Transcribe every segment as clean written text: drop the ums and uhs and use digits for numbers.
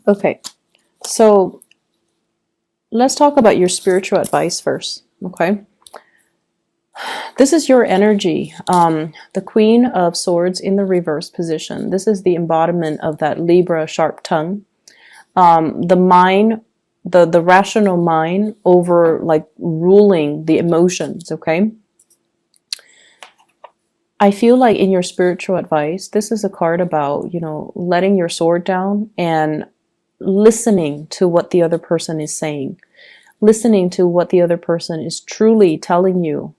Okay, so let's talk about your spiritual advice first. Okay, this is your energy. The Queen of Swords in the reverse position. This is the embodiment of that Libra sharp tongue. The mind, the rational mind over like ruling the emotions. Okay. I feel like in your spiritual advice, this is a card about, letting your sword down and listening to what the other person is saying, listening to what the other person is truly telling you.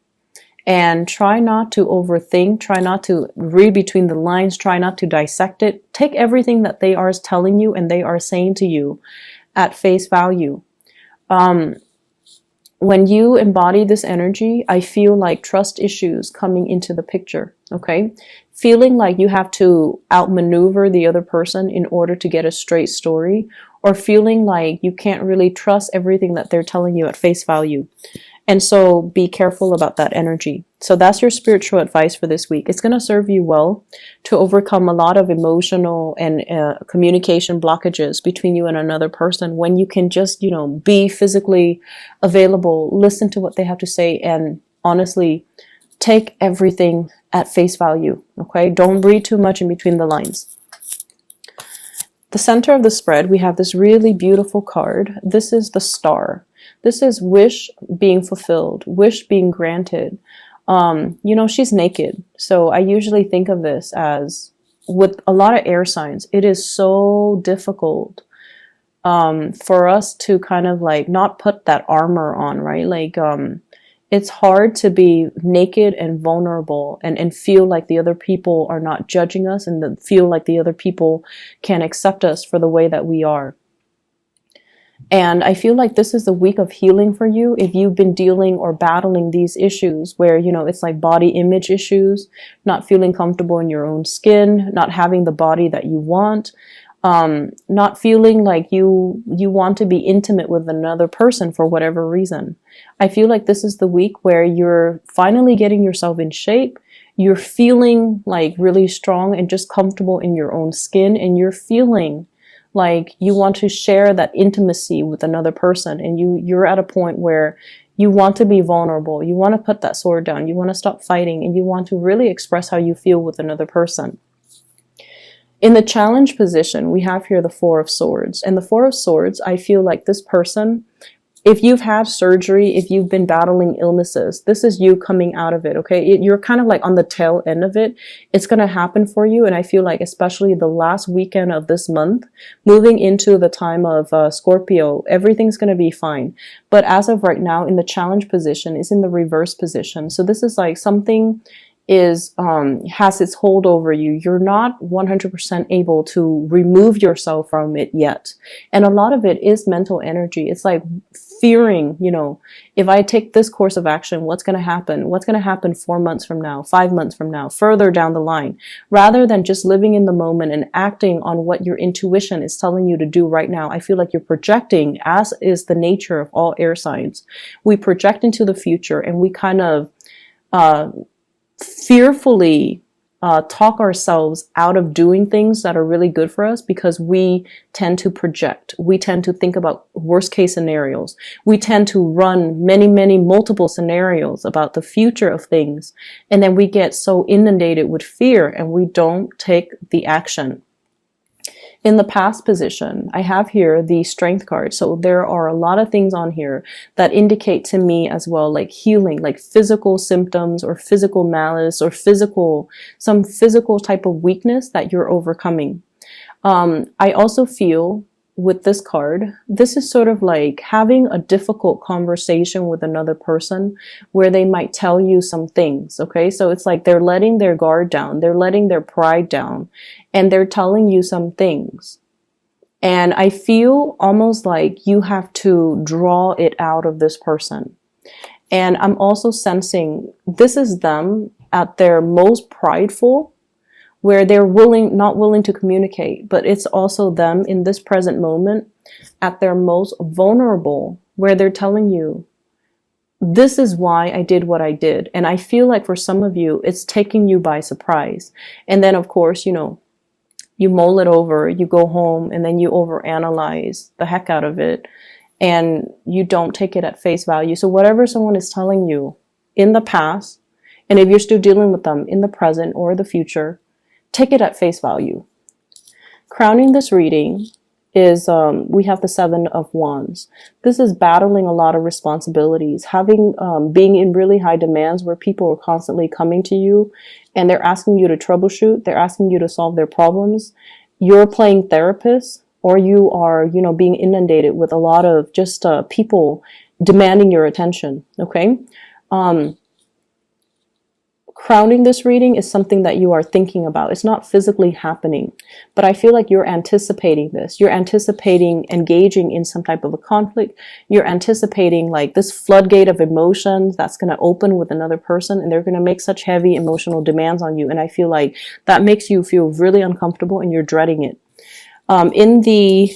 And try not to overthink, try not to read between the lines, try not to dissect it. Take everything that they are telling you and they are saying to you at face value. When you embody this energy, I feel like trust issues coming into the picture, okay? Feeling like you have to outmaneuver the other person in order to get a straight story, or feeling like you can't really trust everything that they're telling you at face value. And so be careful about that energy. So that's your spiritual advice for this week. It's going to serve you well to overcome a lot of emotional and communication blockages between you and another person when you can just, be physically available, listen to what they have to say, and honestly, take everything at face value. Okay? Don't read too much in between the lines. The center of the spread, we have this really beautiful card. This is the Star. This is wish being fulfilled, wish being granted. She's naked. So I usually think of this as, with a lot of air signs, it is so difficult for us to kind of like not put that armor on, right? Like, it's hard to be naked and vulnerable and feel like the other people are not judging us and feel like the other people can accept us for the way that we are. And I feel like this is the week of healing for you if you've been dealing or battling these issues where, it's like body image issues, not feeling comfortable in your own skin, not having the body that you want, not feeling like you want to be intimate with another person for whatever reason. I feel like this is the week where you're finally getting yourself in shape. You're feeling like really strong and just comfortable in your own skin, and you're feeling like you want to share that intimacy with another person, and you're at a point where you want to be vulnerable. You want to put that sword down. You want to stop fighting, and you want to really express how you feel with another person. In the challenge position, we have here the Four of Swords. And the Four of Swords, I feel like this person, if you've had surgery, if you've been battling illnesses, this is you coming out of it, okay? You're kind of like on the tail end of it. It's going to happen for you. And I feel like especially the last weekend of this month, moving into the time of Scorpio, everything's going to be fine. But as of right now, in the challenge position, is in the reverse position. So this is like something has its hold over you. You're not 100% able to remove yourself from it yet. And a lot of it is mental energy. It's like fearing, if I take this course of action, what's going to happen? What's going to happen 4 months from now, 5 months from now, further down the line, rather than just living in the moment and acting on what your intuition is telling you to do right now. I feel like you're projecting, as is the nature of all air signs. We project into the future, and we kind of, fearfully talk ourselves out of doing things that are really good for us because we tend to project. We tend to think about worst case scenarios. We tend to run many multiple scenarios about the future of things. And then we get so inundated with fear and we don't take the action. In the past position, I have here the Strength card. So there are a lot of things on here that indicate to me as well, like healing, like physical symptoms or physical malice or some physical type of weakness that you're overcoming. I also feel with this card, this is sort of like having a difficult conversation with another person where they might tell you some things, okay? So it's like they're letting their guard down, they're letting their pride down, and they're telling you some things. And I feel almost like you have to draw it out of this person. And I'm also sensing this is them at their most prideful, where they're not willing to communicate, but it's also them in this present moment at their most vulnerable, where they're telling you, this is why I did what I did. And I feel like for some of you, it's taking you by surprise. And then of course, you mull it over, you go home, and then you overanalyze the heck out of it, and you don't take it at face value. So whatever someone is telling you in the past, and if you're still dealing with them in the present or the future, take it at face value. Crowning this reading is we have the Seven of Wands. This is battling a lot of responsibilities, having being in really high demands where people are constantly coming to you and they're asking you to troubleshoot, they're asking you to solve their problems. You're playing therapist, or you are, you know, being inundated with a lot of just people demanding your attention. Okay. Crowning this reading is something that you are thinking about. It's not physically happening, but I feel like you're anticipating this. You're anticipating engaging in some type of a conflict. You're anticipating like this floodgate of emotions that's going to open with another person, and they're going to make such heavy emotional demands on you. And I feel like that makes you feel really uncomfortable and you're dreading it. In the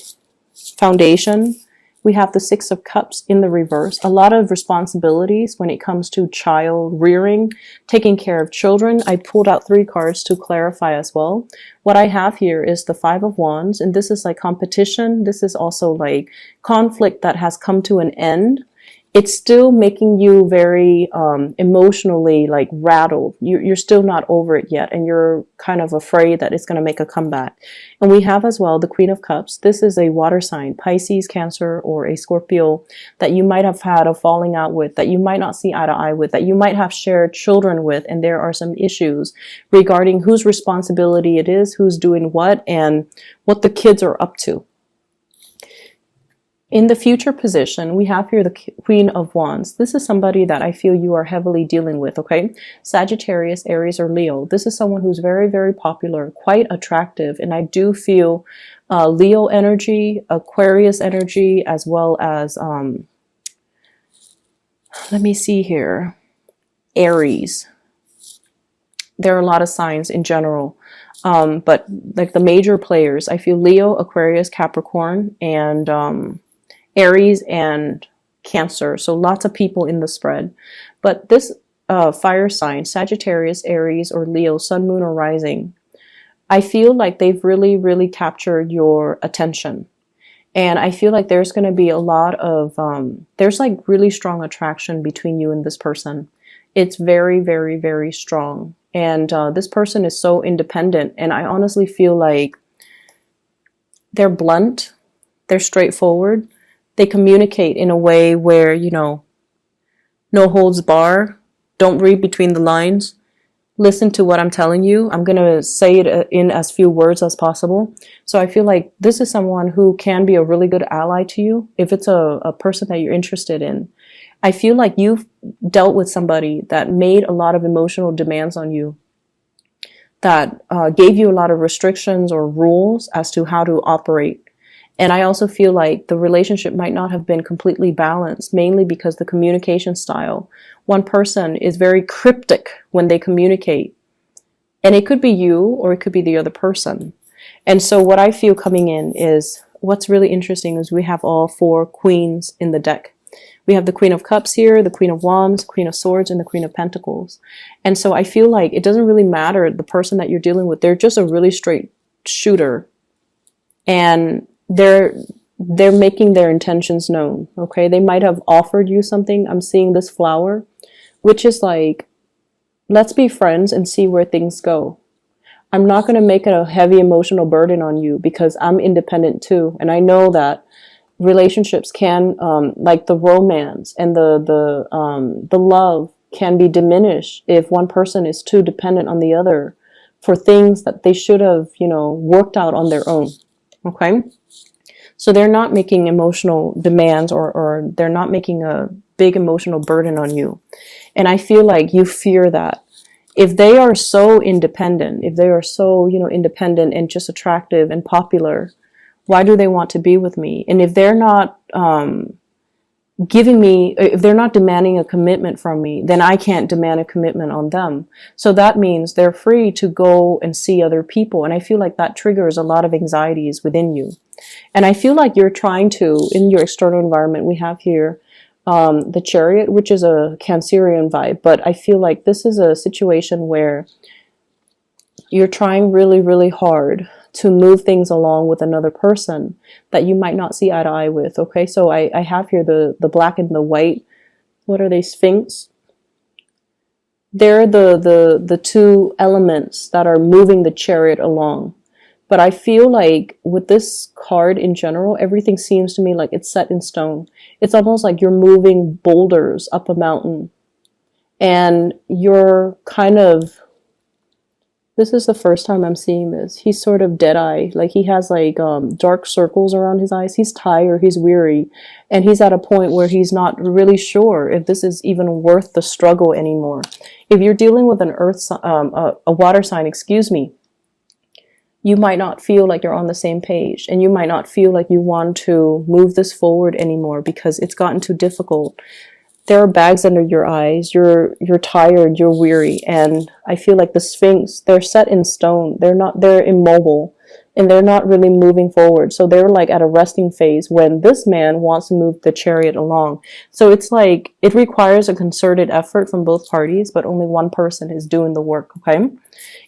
foundation, we have the Six of Cups in the reverse. A lot of responsibilities when it comes to child rearing, taking care of children. I pulled out 3 cards to clarify as well. What I have here is the Five of Wands, and this is like competition. This is also like conflict that has come to an end. It's still making you very emotionally like rattled. You're still not over it yet, and you're kind of afraid that it's going to make a comeback. And we have as well the Queen of Cups. This is a water sign, Pisces, Cancer, or a Scorpio that you might have had a falling out with, that you might not see eye to eye with, that you might have shared children with, and there are some issues regarding whose responsibility it is, who's doing what, and what the kids are up to. In the future position, we have here the Queen of Wands. This is somebody that I feel you are heavily dealing with, okay? Sagittarius, Aries, or Leo. This is someone who's very, very popular, quite attractive, and I do feel Leo energy, Aquarius energy, as well as, let me see here, Aries. There are a lot of signs in general, but like the major players, I feel Leo, Aquarius, Capricorn, and Aries and Cancer. So lots of people in the spread. But this fire sign, Sagittarius, Aries, or Leo, Sun, Moon, or Rising, I feel like they've really, really captured your attention. And I feel like there's going to be a lot of, there's like really strong attraction between you and this person. It's very, very, very strong. And this person is so independent. And I honestly feel like they're blunt. They're straightforward. They communicate in a way where, you know, no holds bar. Don't read between the lines. Listen to what I'm telling you. I'm going to say it in as few words as possible. So I feel like this is someone who can be a really good ally to you if it's a person that you're interested in. I feel like you've dealt with somebody that made a lot of emotional demands on you, that gave you a lot of restrictions or rules as to how to operate. And I also feel like the relationship might not have been completely balanced, mainly because the communication style. One person is very cryptic when they communicate. And it could be you or it could be the other person. And so what I feel coming in is, what's really interesting is we have all 4 queens in the deck. We have the Queen of Cups here, the Queen of Wands, Queen of Swords, and the Queen of Pentacles. And so I feel like it doesn't really matter the person that you're dealing with. They're just a really straight shooter. And they're making their intentions known, okay? They might have offered you something. I'm seeing this flower, which is like, let's be friends and see where things go. I'm not going to make it a heavy emotional burden on you because I'm independent too. And I know that relationships can, like the romance and the love can be diminished if one person is too dependent on the other for things that they should have, you know, worked out on their own, okay? So they're not making emotional demands or they're not making a big emotional burden on you. And I feel like you fear that. If they are so independent, if they are so, you know, independent and just attractive and popular, why do they want to be with me? And if they're not if they're not demanding a commitment from me, then I can't demand a commitment on them. So that means they're free to go and see other people. And I feel like that triggers a lot of anxieties within you. And I feel like you're trying to, in your external environment, we have here the Chariot, which is a Cancerian vibe. But I feel like this is a situation where you're trying really, really hard to move things along with another person that you might not see eye to eye with. Okay, so I have here the black and the white. What are they? Sphinx. They're the two elements that are moving the chariot along. But I feel like with this card in general, everything seems to me like it's set in stone. It's almost like you're moving boulders up a mountain. And you're kind of, this is the first time I'm seeing this. He's sort of dead-eyed. Like he has like dark circles around his eyes. He's tired, he's weary. And he's at a point where he's not really sure if this is even worth the struggle anymore. If you're dealing with an a water sign, excuse me, you might not feel like you're on the same page, and you might not feel like you want to move this forward anymore because it's gotten too difficult. There are bags under your eyes. You're tired, you're weary, and I feel like the Sphinx, they're set in stone. They're immobile, and they're not really moving forward. So they're like at a resting phase when this man wants to move the chariot along. So it's like it requires a concerted effort from both parties, but only one person is doing the work, okay?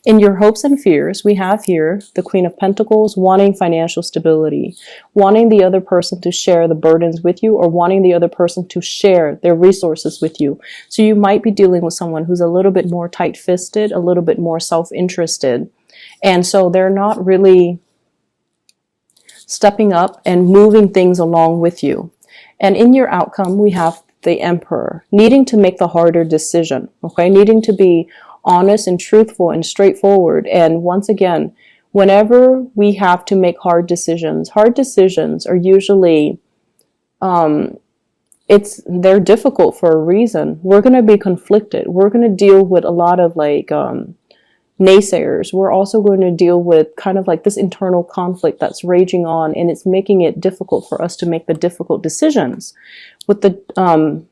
In your hopes and fears, we have here the Queen of Pentacles wanting financial stability, wanting the other person to share the burdens with you, or wanting the other person to share their resources with you. So you might be dealing with someone who's a little bit more tight-fisted, a little bit more self-interested. And so they're not really stepping up and moving things along with you. And in your outcome, we have the Emperor needing to make the harder decision, okay? Needing to be honest and truthful and straightforward. And once again, whenever we have to make hard decisions are usually, they're difficult for a reason. We're going to be conflicted. We're going to deal with a lot of like, naysayers. We're also going to deal with kind of like this internal conflict that's raging on, and it's making it difficult for us to make the difficult decisions. With the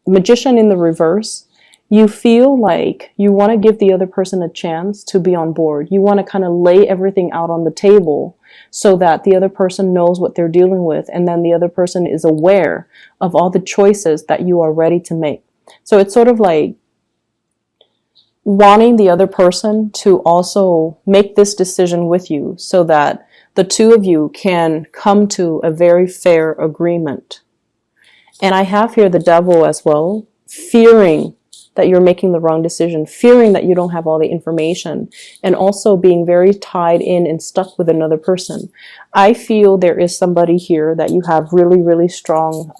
Magician in the reverse, you feel like you want to give the other person a chance to be on board. You want to kind of lay everything out on the table so that the other person knows what they're dealing with, and then the other person is aware of all the choices that you are ready to make. So it's sort of like wanting the other person to also make this decision with you so that the two of you can come to a very fair agreement. And I have here the Devil as well, fearing that you're making the wrong decision, fearing that you don't have all the information, and also being very tied in and stuck with another person. I feel there is somebody here that you have really, really strong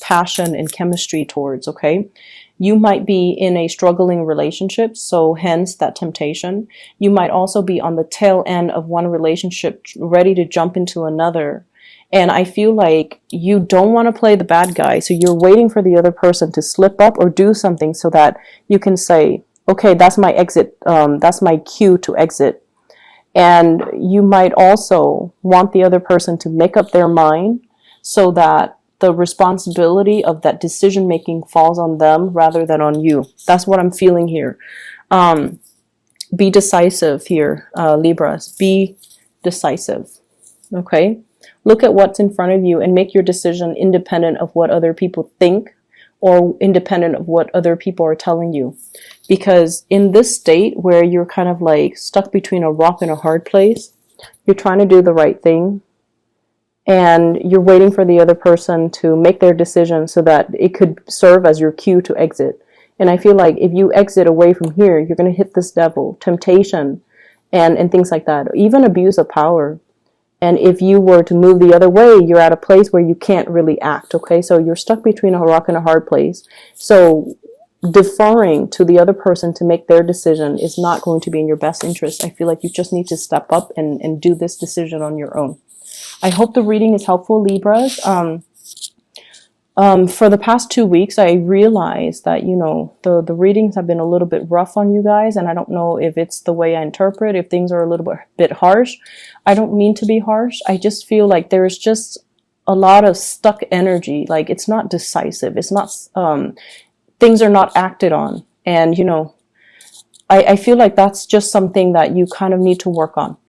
passion and chemistry towards, okay? You might be in a struggling relationship, so hence that temptation. You might also be on the tail end of one relationship, ready to jump into another. And I feel like you don't want to play the bad guy, so you're waiting for the other person to slip up or do something so that you can say, okay, that's my exit, that's my cue to exit. And you might also want the other person to make up their mind so that the responsibility of that decision making falls on them rather than on you. That's what I'm feeling here. Be decisive here, Libras. Be decisive. Okay? Look at what's in front of you and make your decision independent of what other people think or independent of what other people are telling you. Because in this state where you're kind of like stuck between a rock and a hard place, you're trying to do the right thing, and you're waiting for the other person to make their decision so that it could serve as your cue to exit. And I feel like if you exit away from here, you're going to hit this devil, temptation, and things like that, even abuse of power. And if you were to move the other way, you're at a place where you can't really act, okay? So you're stuck between a rock and a hard place. So deferring to the other person to make their decision is not going to be in your best interest. I feel like you just need to step up and do this decision on your own. I hope the reading is helpful, Libras. For the past 2 weeks, I realized that, you know, the readings have been a little bit rough on you guys, and I don't know if it's the way I interpret, if things are a little bit harsh. I don't mean to be harsh. I just feel like there's just a lot of stuck energy. Like, it's not decisive. It's not, things are not acted on. And, you know, I feel like that's just something that you kind of need to work on.